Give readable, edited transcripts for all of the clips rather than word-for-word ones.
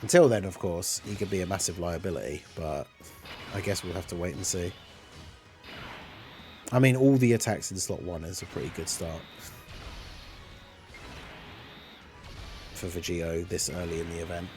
Until then, of course, he could be a massive liability, but I guess we'll have to wait and see. I mean, all the attacks in slot 1 is a pretty good start for Vegito this early in the event.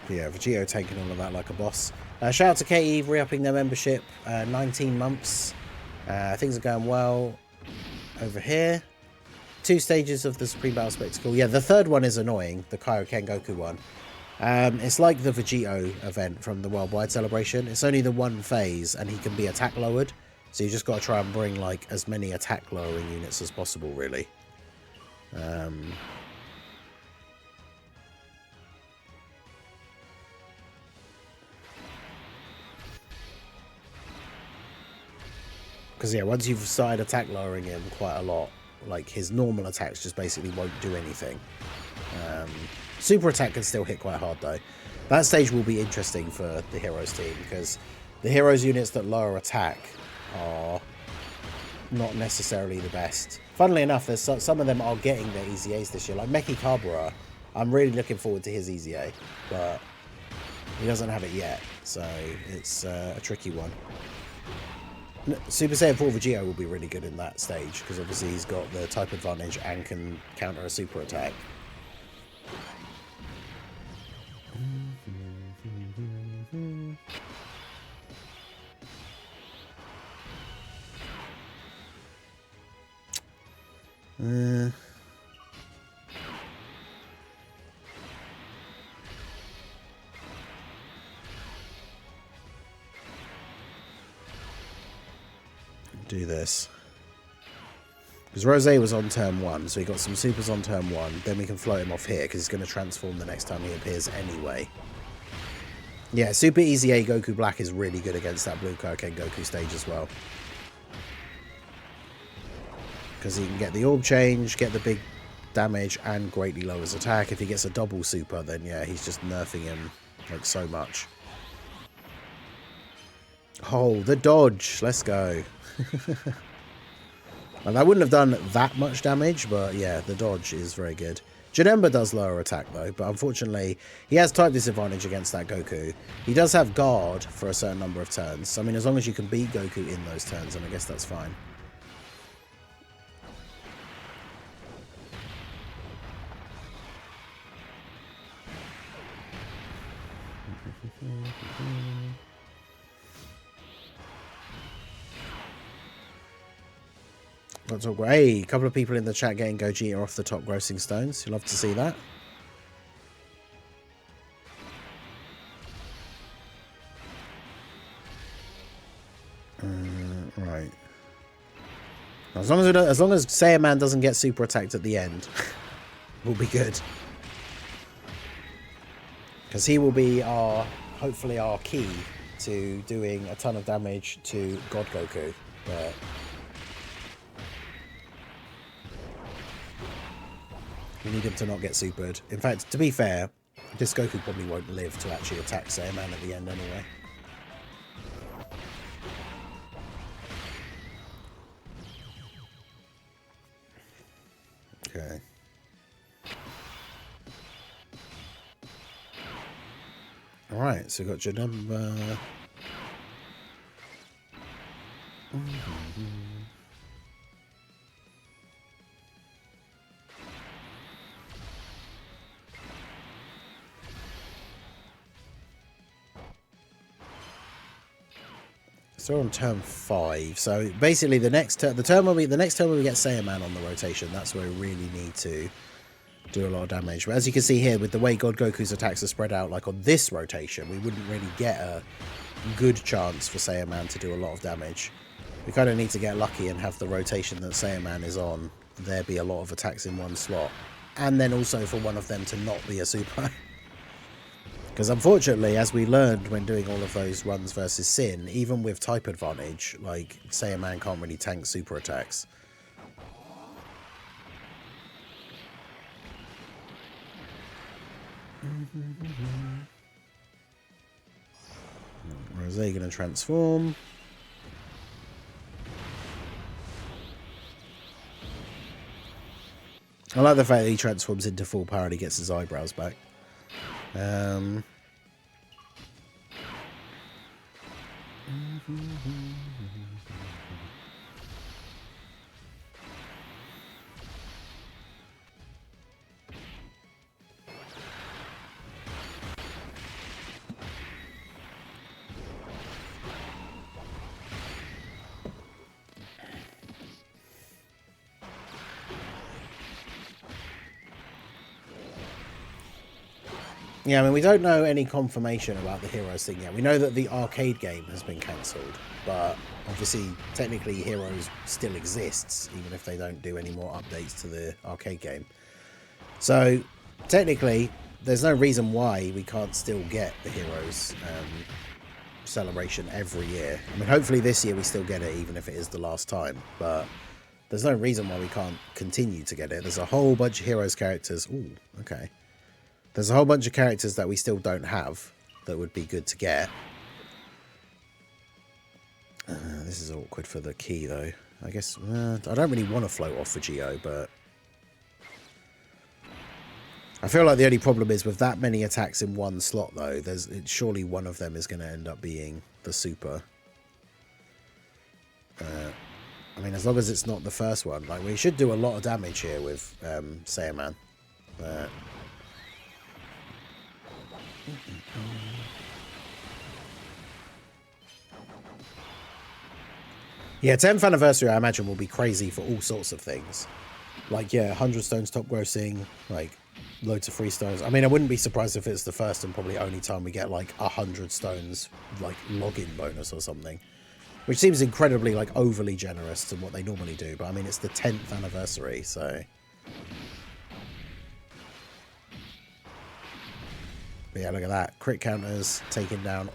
Yeah, Vegito taking all of that like a boss. Shout out to Katie re-upping their membership. 19 months. Things are going well over here. 2 stages of the Supreme Battle Spectacle. Yeah, the third one is annoying. The Kaioken Goku one. It's like the Vegito event from the Worldwide Celebration. It's only the one phase and he can be attack lowered. So you just got to try and bring like as many attack lowering units as possible, really. Because yeah, once you've started attack lowering him quite a lot, like his normal attacks just basically won't do anything. Super attack can still hit quite hard though. That stage will be interesting for the Heroes team because the Heroes units that lower attack are not necessarily the best. Funnily enough, there's some of them are getting their Easy A's this year. Like Meki Kabura, I'm really looking forward to his Easy A, but he doesn't have it yet, so it's a tricky one. Super Saiyan 4 Vegito will be really good in that stage because obviously he's got the type advantage and can counter a super attack. Do this. Because Rose was on turn 1, so he got some supers on turn 1. Then we can float him off here because he's going to transform the next time he appears anyway. Yeah, Super Easy A Goku Black is really good against that Blue Kaioken Goku stage as well. Because he can get the orb change, get the big damage, and greatly lowers attack. If he gets a double super, then yeah, he's just nerfing him like so much. Oh, the dodge. Let's go. And I wouldn't have done that much damage, but yeah, the dodge is very good. Janemba does lower attack though, but unfortunately he has type disadvantage against that Goku. He does have guard for a certain number of turns. So, I mean, as long as you can beat Goku in those turns, then I guess that's fine. That's all great. Hey, a couple of people in the chat getting Gogeta off the top grossing stones. You'll love to see that. Right. As long as Saiyaman doesn't get super attacked at the end, we'll be good. Because he will be hopefully our key to doing a ton of damage to God Goku. But we need him to not get supered. In fact, to be fair, this Goku probably won't live to actually attack Saiyaman at the end anyway. Okay. Alright, so we've got Janemba. So we're on turn 5. So basically, the next turn when we get Saiyaman on the rotation, that's where we really need to do a lot of damage. But as you can see here, with the way God Goku's attacks are spread out, like on this rotation, we wouldn't really get a good chance for Saiyaman to do a lot of damage. We kind of need to get lucky and have the rotation that Saiyaman is on, there be a lot of attacks in one slot, and then also for one of them to not be a super. Because unfortunately, as we learned when doing all of those runs versus Sin, even with type advantage, like Saiyaman can't really tank super attacks. Rose going to transform. I like the fact that he transforms into full power and he gets his eyebrows back. Yeah, I mean, we don't know any confirmation about the Heroes thing yet. We know that the arcade game has been cancelled, but obviously, technically, Heroes still exists, even if they don't do any more updates to the arcade game. So, technically, there's no reason why we can't still get the Heroes celebration every year. I mean, hopefully this year we still get it, even if it is the last time, but there's no reason why we can't continue to get it. There's a whole bunch of Heroes characters. Ooh, okay. There's a whole bunch of characters that we still don't have that would be good to get. This is awkward for the key, though. I guess I don't really want to float off for Geo, but I feel like the only problem is with that many attacks in one slot, though, surely one of them is going to end up being the super. I mean, as long as it's not the first one. Like, we should do a lot of damage here with Saiyaman. Yeah, 10th anniversary, I imagine, will be crazy for all sorts of things. Like, yeah, 100 stones top grossing, like, loads of free stones. I mean, I wouldn't be surprised if it's the first and probably only time we get, like, 100 stones, like, login bonus or something. Which seems incredibly, like, overly generous to what they normally do. But, I mean, it's the 10th anniversary, so... But yeah, look at that. Crit counters taking down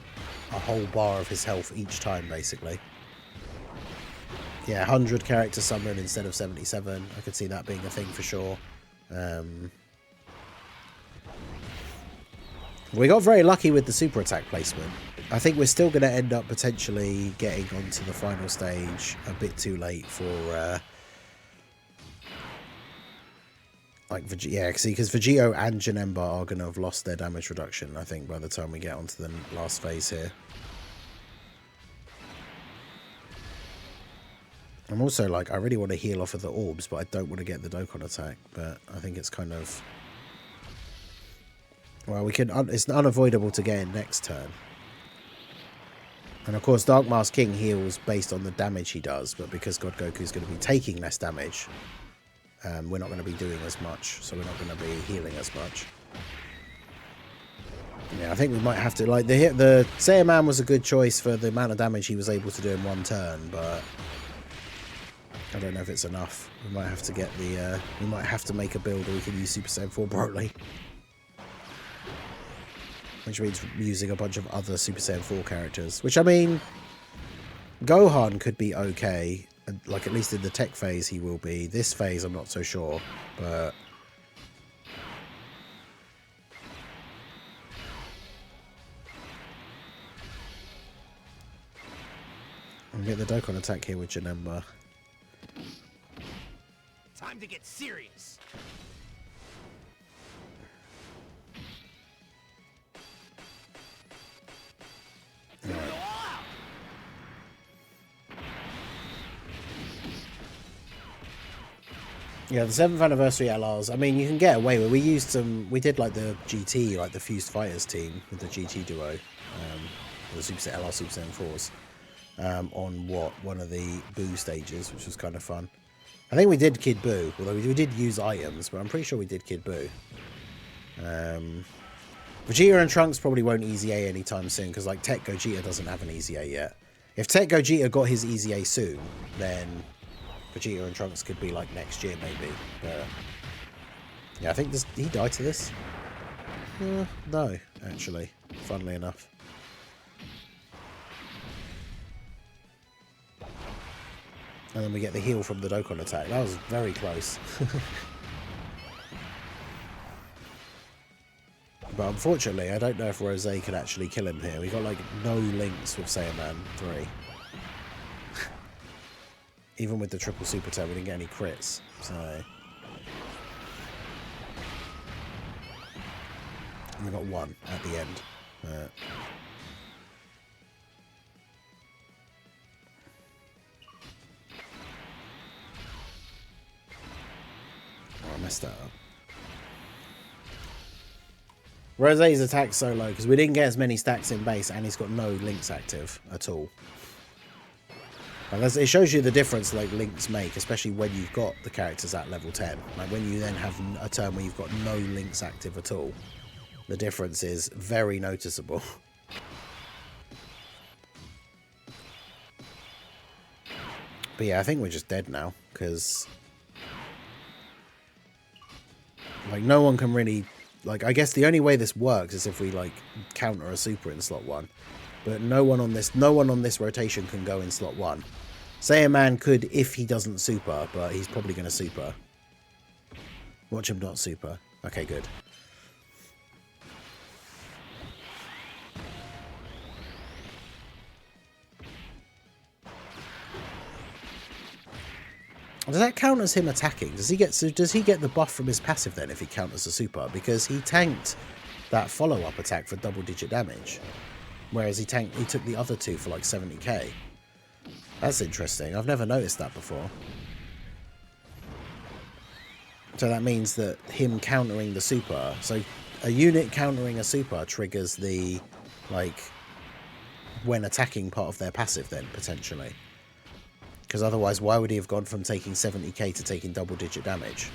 a whole bar of his health each time, basically. Yeah, 100 character summon instead of 77. I could see that being a thing for sure. We got very lucky with the super attack placement. I think we're still going to end up potentially getting onto the final stage a bit too late for... because Vegito and Janemba are going to have lost their damage reduction, I think, by the time we get onto the last phase here. I'm also like, I really want to heal off of the orbs, but I don't want to get the Dokkan attack. But I think it's kind of... Well, we can... It's unavoidable to get in next turn. And of course, Dark Mask King heals based on the damage he does, but because God Goku's going to be taking less damage... we're not going to be doing as much, so we're not going to be healing as much. Yeah, I think we might have to... Like, the Saiyaman was a good choice for the amount of damage he was able to do in one turn, but... I don't know if it's enough. We might have to get the... we might have to make a build where we can use Super Saiyan 4 Broly. Which means using a bunch of other Super Saiyan 4 characters. Which, I mean... Gohan could be okay... Like, at least in the tech phase, he will be. This phase, I'm not so sure, but... I'll get the Dokkan attack here with Janemba. Time to get serious. Right. Yeah, the 7th anniversary LRs, I mean, you can get away with. We used some... We did, like, the GT, like, the Fused Fighters team with the GT duo. The Super LR Super Saiyan 4s. On, one of the Boo stages, which was kind of fun. I think we did Kid Boo, although we did use items, but I'm pretty sure we did Kid Boo. Vegeta and Trunks probably won't Easy A anytime soon, because, like, Tech Gogeta doesn't have an Easy A yet. If Tech Gogeta got his Easy A soon, then... Vegeta and Trunks could be like next year, maybe. But yeah, I think did he die to this? No, actually. Funnily enough. And then we get the heal from the Dokkan attack. That was very close. But unfortunately, I don't know if Rose could actually kill him here. We got like no links with Saiyaman 3. Even with the triple super attack, we didn't get any crits. So and we got one at the end. Oh, I messed that up. Rose's attack's so low because we didn't get as many stacks in base, and he's got no links active at all. And it shows you the difference like links make, especially when you've got the characters at level 10. Like when you then have a turn where you've got no links active at all, the difference is very noticeable. But yeah, I think we're just dead now because like no one can really. Like, I guess the only way this works is if we, like, counter a super in slot 1. But no one on this rotation can go in slot 1. Saiyaman could if he doesn't super, but he's probably going to super. Watch him not super. Okay, good. Does that count as him attacking? Does he get the buff from his passive then if he counters a super? Because he tanked that follow-up attack for double-digit damage, whereas he took the other two for like 70k. That's interesting. I've never noticed that before. So that means that him countering the super. So a unit countering a super triggers the like when attacking part of their passive then potentially. Because otherwise, why would he have gone from taking 70k to taking double-digit damage?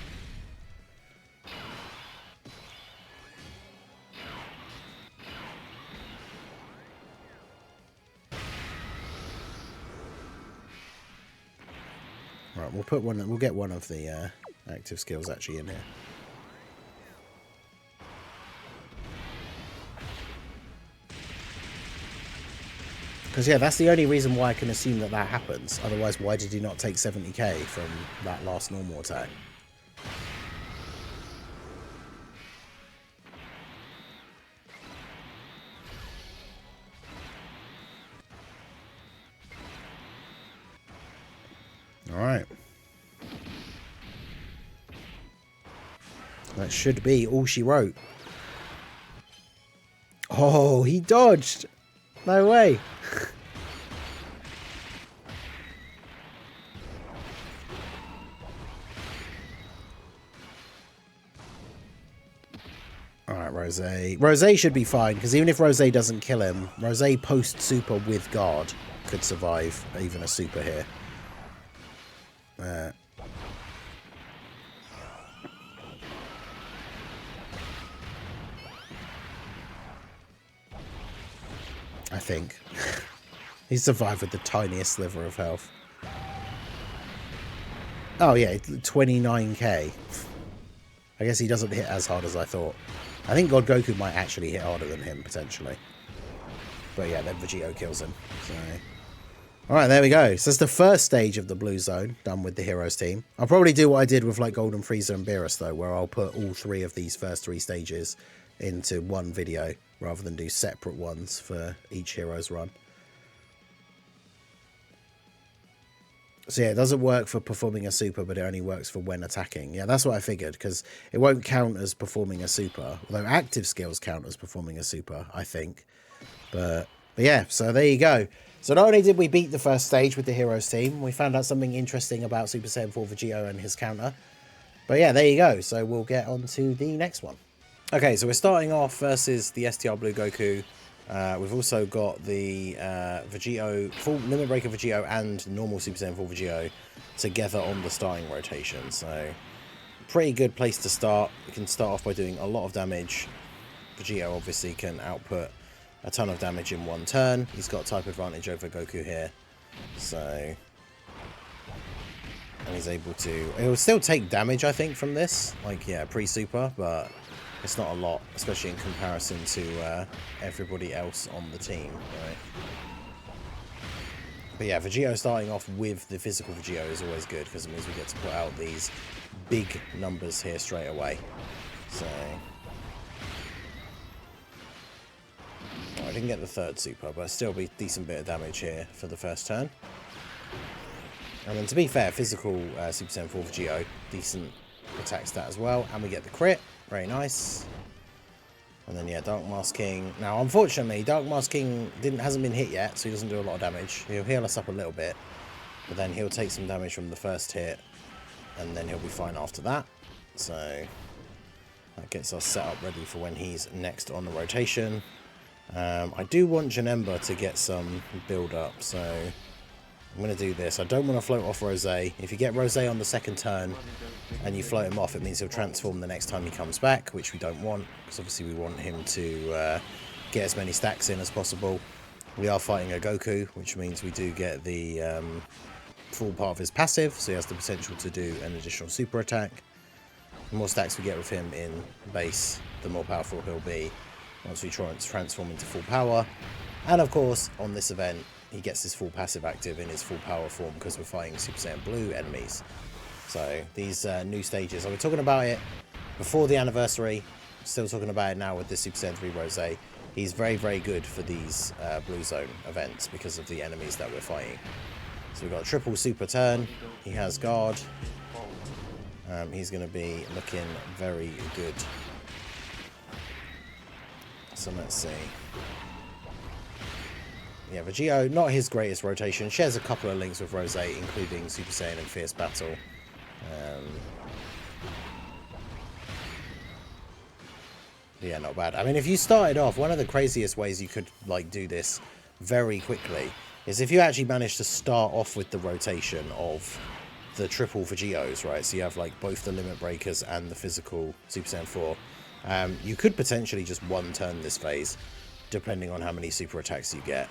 Right, we'll put one. We'll get one of the active skills actually in here. Because, yeah, that's the only reason why I can assume that that happens. Otherwise, why did he not take 70k from that last normal attack? Alright. That should be all she wrote. Oh, he dodged! No way! Alright, Rose. Rose should be fine, because even if Rose doesn't kill him, Rose post-super with guard could survive even a super here. I think. He survived with the tiniest sliver of health. Oh yeah, 29k. I guess he doesn't hit as hard as I thought. I think God Goku might actually hit harder than him, potentially. But yeah, then Vegito kills him. So. Alright, there we go. So it's the first stage of the blue zone, done with the heroes team. I'll probably do what I did with like Golden Frieza and Beerus though, where I'll put all three of these first three stages into one video, rather than do separate ones for each hero's run. So yeah, it doesn't work for performing a super, but it only works for when attacking. Yeah, that's what I figured, because it won't count as performing a super. Although active skills count as performing a super, I think. But yeah, so there you go. So not only did we beat the first stage with the heroes team, we found out something interesting about Super Saiyan 4 Vegito and his counter. But yeah, there you go. So we'll get on to the next one. Okay, so we're starting off versus the STR Blue Goku. We've also got the Vegito, full Limit Breaker Vegito and normal Super Saiyan 4 Vegito together on the starting rotation. So pretty good place to start. We can start off by doing a lot of damage. Vegito obviously can output a ton of damage in one turn. He's got type advantage over Goku here. So, and he's able to, he'll still take damage I think from this, like yeah, pre-super, but it's not a lot, especially in comparison to everybody else on the team, right? But yeah, Vegito starting off with the physical Vegito is always good, because it means we get to put out these big numbers here straight away. So we can get the third super, but still be a decent bit of damage here for the first turn. And then to be fair, physical Super Saiyan 4 for Geo, decent attack stat as well. And we get the crit, very nice. And then yeah, Dark Masking. Now unfortunately, Dark Masking hasn't been hit yet, so he doesn't do a lot of damage. He'll heal us up a little bit, but then he'll take some damage from the first hit, and then he'll be fine after that. So that gets us set up ready for when he's next on the rotation. I do want Janemba to get some build up, so I'm going to do this. I don't want to float off Rose. If you get Rose on the second turn and you float him off, it means he'll transform the next time he comes back, which we don't want, because obviously we want him to get as many stacks in as possible. We are fighting a Goku, which means we do get the full part of his passive, so he has the potential to do an additional super attack. The more stacks we get with him in base, the more powerful he'll be once we try and transform into full power. And of course, on this event, he gets his full passive active in his full power form because we're fighting Super Saiyan Blue enemies. So these new stages, I was talking about it before the anniversary, still talking about it now with the Super Saiyan 3 Rose. He's very, very good for these Blue Zone events because of the enemies that we're fighting. So we've got a triple super turn, he has guard, he's going to be looking very good. So let's see. Yeah, Vegito, not his greatest rotation. Shares a couple of links with Rose, including Super Saiyan and Fierce Battle. Yeah, not bad. I mean, if you started off, one of the craziest ways you could like do this very quickly is if you actually managed to start off with the rotation of the triple Vegetos, right? So you have like both the limit breakers and the physical Super Saiyan 4. You could potentially just one turn this phase, depending on how many super attacks you get.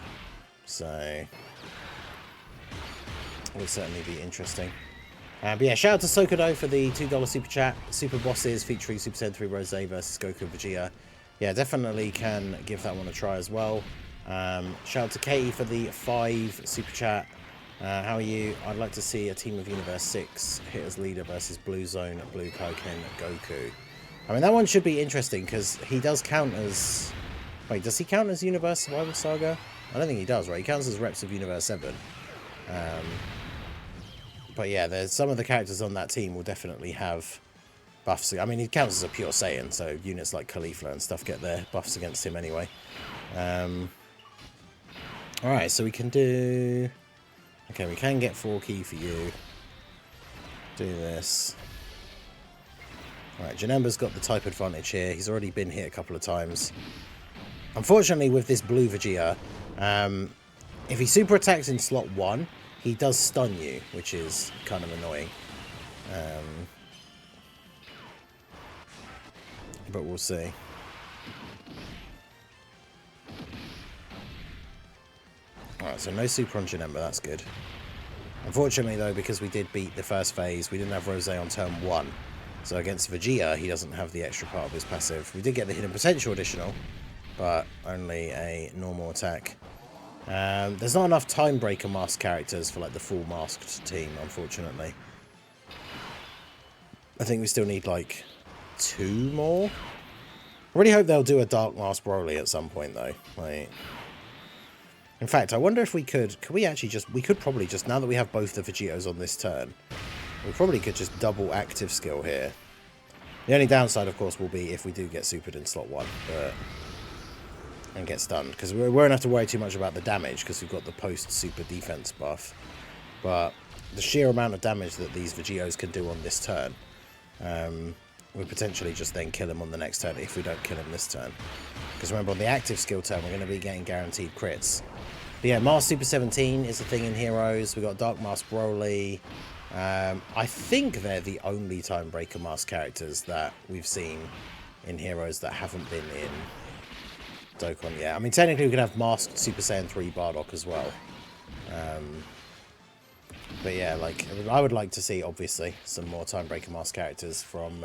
So it will certainly be interesting. But yeah, shout out to Sokodo for the $2 super chat. Super bosses featuring Super Saiyan 3 Rose versus Goku and Vegeta. Yeah, definitely can give that one a try as well. Shout out to Katie for the 5 super chat. How are you? I'd like to see a team of Universe 6 hit as leader versus Blue Zone, Blue Kaioken, Goku. I mean, that one should be interesting because he does count as... Wait, does he count as Universe Survival Saga? I don't think he does, right? He counts as reps of Universe 7. But yeah, there's some of the characters on that team will definitely have buffs. I mean, he counts as a pure Saiyan, so units like Caulifla and stuff get their buffs against him anyway. Alright, so we can do... Okay, we can get 4 key for you. Do this. Alright, Janemba's got the type advantage here. He's already been hit a couple of times. Unfortunately, with this blue Vegeta, if he super attacks in slot 1, he does stun you, which is kind of annoying. But we'll see. Alright, so no super on Janemba, that's good. Unfortunately, though, because we did beat the first phase, we didn't have Rose on turn 1. So against Vegeta, he doesn't have the extra part of his passive. We did get the hidden potential additional, but only a normal attack. There's not enough Timebreaker mask characters for like the full masked team, unfortunately. I think we still need like 2 more. I really hope they'll do a Dark Mask Broly at some point, though. Like, in fact, I wonder if we could we actually just, we could probably just, now that we have both the Vegetos on this turn, we probably could just double active skill here. The only downside, of course, will be if we do get supered in slot 1, and get stunned, because we won't have to worry too much about the damage, because we've got the post-super defense buff. But the sheer amount of damage that these Vegetos can do on this turn, we potentially just then kill him on the next turn if we don't kill him this turn. Because remember, on the active skill turn, we're going to be getting guaranteed crits. But yeah, Mask Super 17 is a thing in Heroes. We've got Dark Mask Broly. I think they're the only Timebreaker mask characters that we've seen in Heroes that haven't been in Dokkan yet. I mean, technically we could have Masked Super Saiyan 3 Bardock as well. But yeah, like, I would like to see, obviously, some more Timebreaker mask characters from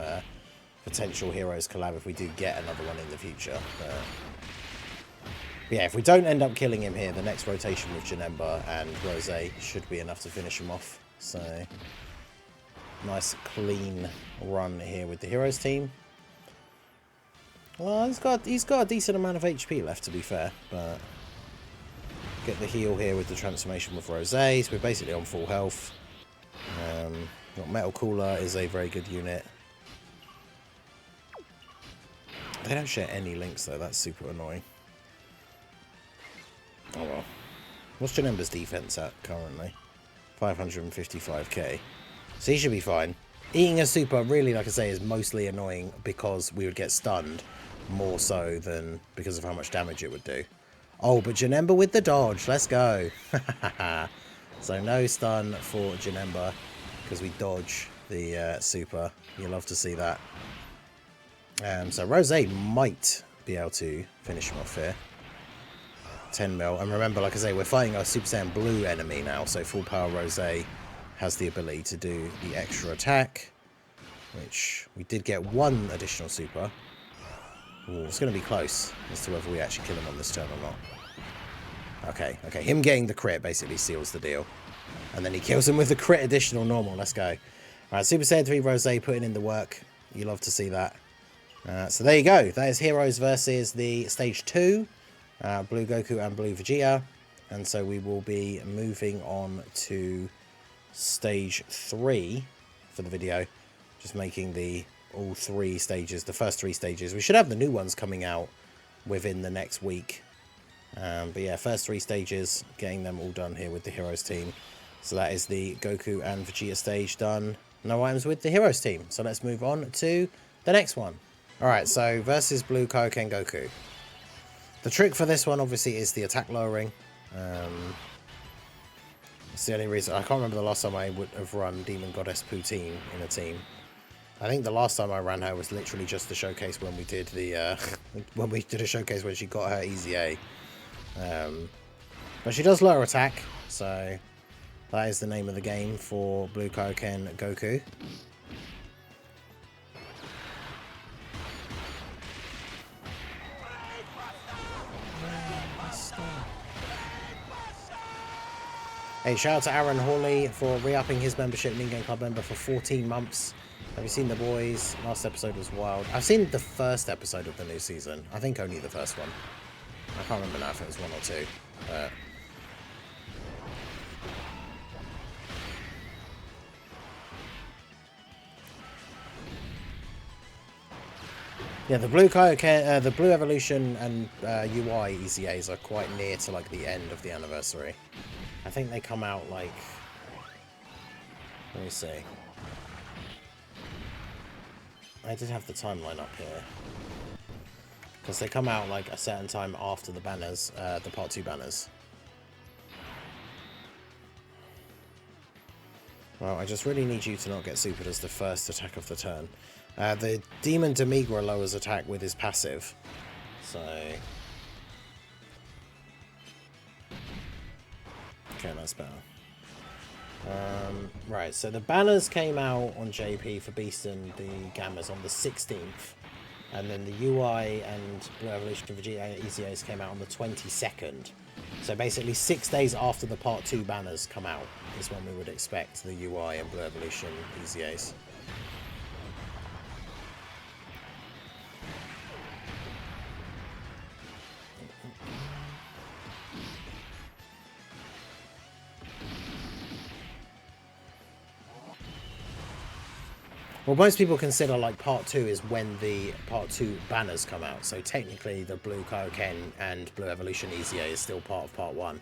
potential Heroes collab if we do get another one in the future. But yeah, if we don't end up killing him here, the next rotation with Janemba and Rose should be enough to finish him off. So, nice clean run here with the Heroes team. Well, he's got a decent amount of HP left, to be fair, but get the heal here with the transformation with Rose, so we're basically on full health. Got Metal Cooler is a very good unit. They don't share any links though, that's super annoying. Oh well. What's Janemba's defense at currently? 555k. So he should be fine. Eating a super, really, like I say, is mostly annoying because we would get stunned more so than because of how much damage it would do. Oh, but Janemba with the dodge. Let's go. So no stun for Janemba because we dodge the super. You love to see that. So Rose might be able to finish him off here. 10 mil. And remember, like I say, we're fighting our Super Saiyan Blue enemy now, so full power Rose has the ability to do the extra attack, which we did get one additional super. Ooh, it's going to be close as to whether we actually kill him on this turn or not. Okay, him getting the crit basically seals the deal. And then he kills him with the crit additional normal. Let's go. Alright, Super Saiyan 3 Rose putting in the work. You love to see that. So there you go. That is Heroes versus the Stage 2. Blue Goku and Blue Vegeta. And so we will be moving on to Stage 3 for the video. Just making all 3 stages, the first 3 stages. We should have the new ones coming out within the next week. But yeah, first 3 stages, getting them all done here with the Heroes team. So that is the Goku and Vegeta stage done. No items with the Heroes team. So let's move on to the next one. Alright, so versus Blue Kaioken Goku. The trick for this one, obviously, is the attack lowering. It's the only reason. I can't remember the last time I would have run Demon Goddess Poutine in a team. I think the last time I ran her was literally just the showcase when we did the when we did a showcase when she got her Easy A. But she does lower attack, so that is the name of the game for Blue Kaioken Goku. Hey, shout out to Aaron Hawley for re-upping his membership, Mean Game Club member, for 14 months. Have you seen The Boys? Last episode was wild. I've seen the first episode of the new season. I think only the first one. I can't remember now if it was 1 or 2. But yeah, the Blue Kaioken, the Blue Evolution and UI EZAs are quite near to like the end of the anniversary. I think they come out like, let me see. I did have the timeline up here. Because they come out like a certain time after the banners, the Part 2 banners. Well, I just really need you to not get supered as the first attack of the turn. The Demon Demigra lowers attack with his passive. So okay, that's better. Right, so the banners came out on JP for Beast and the Gammas on the 16th. And then the UI and Blue Evolution Vegeta EZAs came out on the 22nd. So basically 6 days after the Part 2 banners come out is when we would expect the UI and Blue Evolution EZAs. Well, most people consider like Part 2 is when the Part 2 banners come out. So technically the Blue Kaioken and Blue Evolution EZA is still part of Part 1.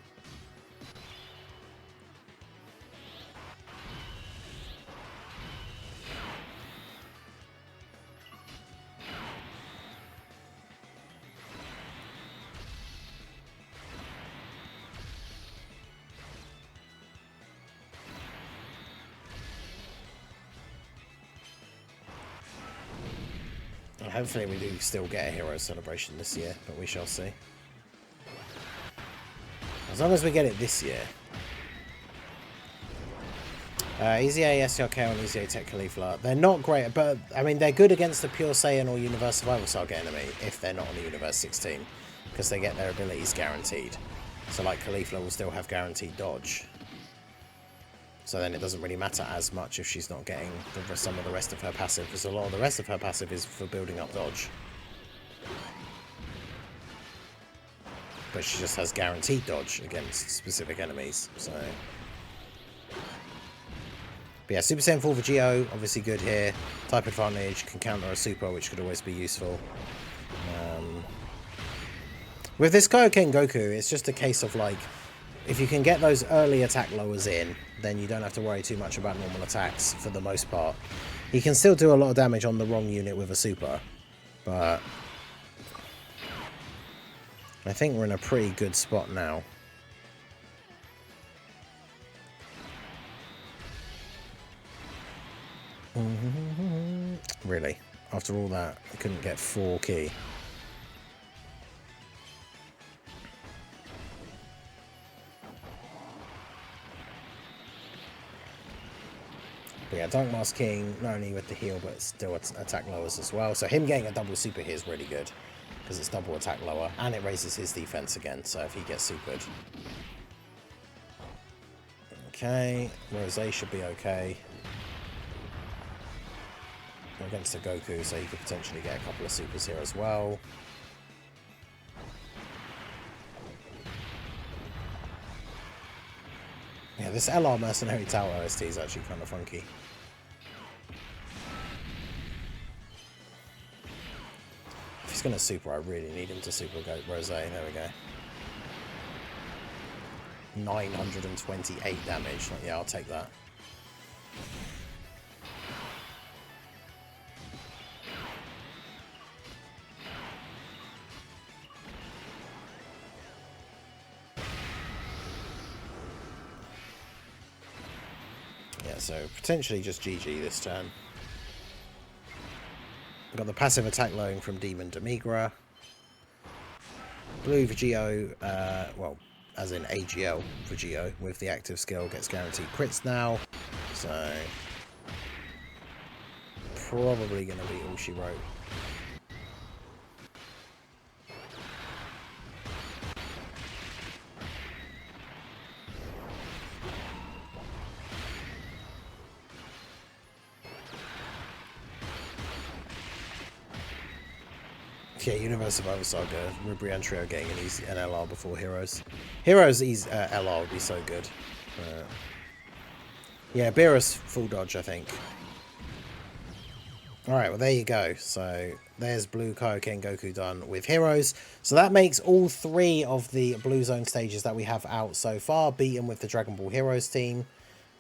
Hopefully we do still get a hero celebration this year, but we shall see. As long as we get it this year. EZA, SRK and EZA Tech Caulifla. They're not great, but I mean they're good against the Pure Saiyan or Universe Survival Saga enemy if they're not on the Universe 16, because they get their abilities guaranteed. So like Caulifla will still have guaranteed dodge. So then it doesn't really matter as much if she's not getting some of the rest of her passive, because a lot of the rest of her passive is for building up dodge. But she just has guaranteed dodge against specific enemies, so... But yeah, Super Saiyan 4 for Geo, obviously good here. Type advantage, can counter a super, which could always be useful. With this Kaioken Goku, it's just a case of, like, if you can get those early attack lowers in, then you don't have to worry too much about normal attacks for the most part. He can still do a lot of damage on the wrong unit with a super, but I think we're in a pretty good spot now. Really? After all that, I couldn't get 4 key. But yeah, Dark Mask King, not only with the heal, but still attack lowers as well. So him getting a double super here is really good, because it's double attack lower, and it raises his defense again, so if he gets supered. Okay, Rose should be okay. Against the Goku, so he could potentially get a couple of supers here as well. Yeah, this LR Mercenary Tower OST is actually kind of funky. If he's going to super, I really need him to super Rose. There we go. 928 damage. Yeah, I'll take that. Yeah, so potentially just GG this turn. Got the passive attack lowering from Demon Demigra. Blue for Geo, well, as in AGL for Geo, with the active skill, gets guaranteed crits now. So, probably going to be all she wrote. Yeah, Universe Survivor Saga, Ribrian Trio getting an easy LR before Heroes. Heroes LR would be so good. Yeah, Beerus full dodge, I think. Alright, well there you go. So there's Blue Kaioken Goku done with Heroes. So that makes all 3 of the Blue Zone stages that we have out so far beaten with the Dragon Ball Heroes team.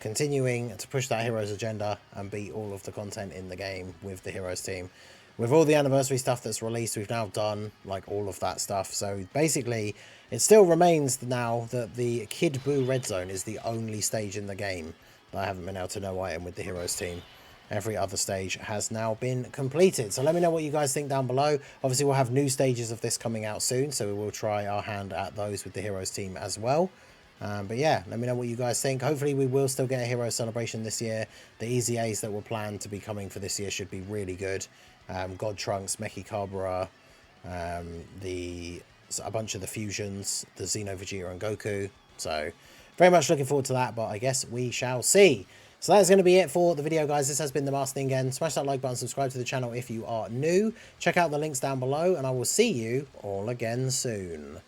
Continuing to push that Heroes agenda and beat all of the content in the game with the Heroes team. With all the anniversary stuff that's released, we've now done like all of that stuff. So basically, it still remains now that the Kid Buu Red Zone is the only stage in the game that I haven't been able to no item with the Heroes team. Every other stage has now been completed. So let me know what you guys think down below. Obviously, we'll have new stages of this coming out soon, so we will try our hand at those with the Heroes team as well. But yeah, let me know what you guys think. Hopefully we will still get a Hero Celebration this year. The Easy A's that were planned to be coming for this year should be really good. God Trunks, Mechikabura, a bunch of the fusions, the Xeno Vegeta and Goku. So very much looking forward to that, but I guess we shall see. So that's going to be it for the video, guys. This has been the Master again. Smash that like button, subscribe to the channel if you are new. Check out the links down below, and I will see you all again soon.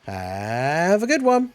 Have a good one.